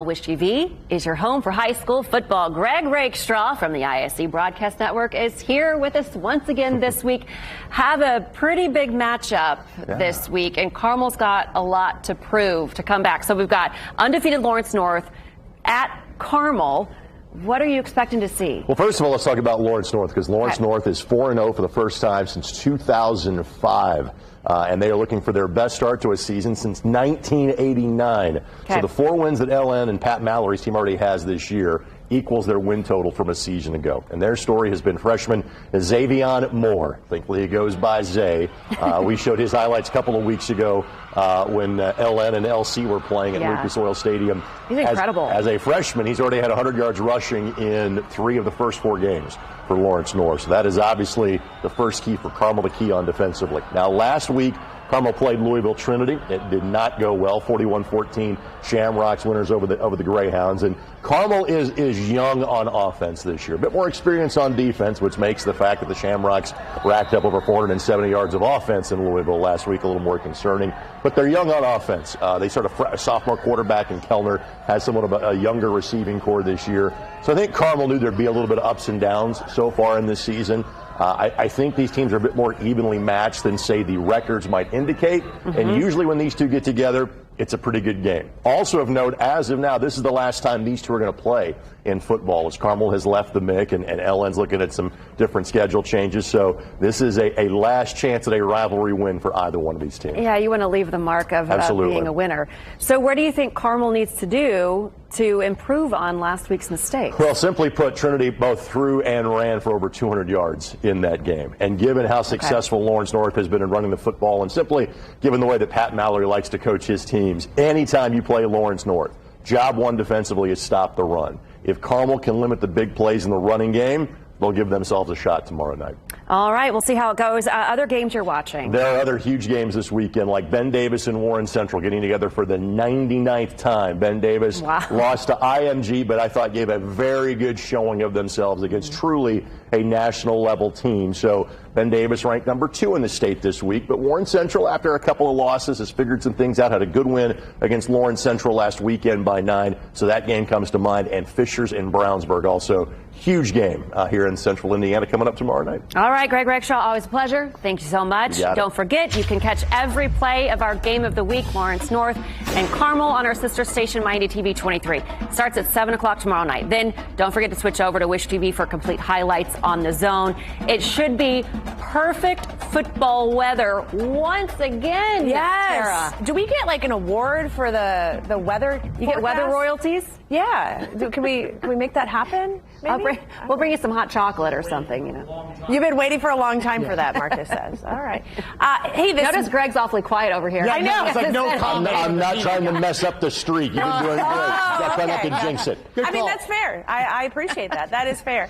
Wish TV is your home for high school football. Greg Rakestraw from the ISC Broadcast Network is here with us once again this week. Have a pretty big matchup this week, and Carmel's got a lot to prove to come back. So we've got undefeated Lawrence North at Carmel. What are you expecting to see? Well, first of all, let's talk about Lawrence North, because Lawrence North is 4-0 for the first time since 2005. And they are looking for their best start to a season since 1989. So the 4 wins that LN and Pat Mallory's team already has this year equals their win total from a season ago. And their story has been freshman Xavion Moore. Thankfully, he goes by Zay. We showed his highlights a couple of weeks ago when LN and LC were playing at Lucas Oil Stadium. He's incredible. As a freshman, he's already had 100 yards rushing in 3 of the first 4 games for Lawrence North. So that is obviously the first key for Carmel to key on defensively. Now, last week, Carmel played Louisville Trinity. It did not go well. 41-14 Shamrocks winners over the Greyhounds. And Carmel is young on offense this year. A bit more experience on defense, which makes the fact that the Shamrocks racked up over 470 yards of offense in Louisville last week a little more concerning. But they're young on offense. They start a sophomore quarterback in Kellner, has somewhat of a younger receiving core this year. So I think Carmel knew there'd be a little bit of ups and downs so far in this season. I think these teams are a bit more evenly matched than, say, the records might indicate. And usually when these two get together, it's a pretty good game. Also of note, as of now, this is the last time these two are going to play in football, as Carmel has left the MIC and LN's looking at some different schedule changes. So this is a last chance at a rivalry win for either one of these teams. Yeah, you want to leave the mark of being a winner. So what do you think Carmel needs to do to improve on last week's mistake? Well, simply put, Trinity both threw and ran for over 200 yards in that game. And given how successful Lawrence North has been in running the football, and simply given the way that Pat Mallory likes to coach his teams, anytime you play Lawrence North, job one defensively is stop the run. If Carmel can limit the big plays in the running game, they'll give themselves a shot tomorrow night. All right, we'll see how it goes. Other games you're watching? There are other huge games this weekend, like Ben Davis and Warren Central getting together for the 99th time. Ben Davis lost to IMG, but I thought gave a very good showing of themselves against truly a national level team. So Ben Davis ranked number 2 in the state this week, but Warren Central, after a couple of losses, has figured some things out, had a good win against Lawrence Central last weekend by 9. So that game comes to mind. And Fishers in Brownsburg, also huge game here in Central Indiana coming up tomorrow night. All right, Greg Rakestraw, always a pleasure. Thank you so much. Don't forget, you can catch every play of our game of the week, Lawrence North and Carmel, on our sister station, Mighty TV 23. Starts at 7 o'clock tomorrow night. Then don't forget to switch over to Wish TV for complete highlights on the zone. It should be perfect football weather once again. Yes. Tara. Do we get like an award for the weather? You get weather royalties? Yeah. Can we make that happen? We'll bring you some hot chocolate or something, you know. You've been waiting for a long time for that, Marcus says. All right. Hey, notice Greg's awfully quiet over here. Yeah, I know. It's like, no, I'm not trying to mess up the streak. You've been doing great. Try not to jinx it. I mean, that's fair. I appreciate that. That is fair.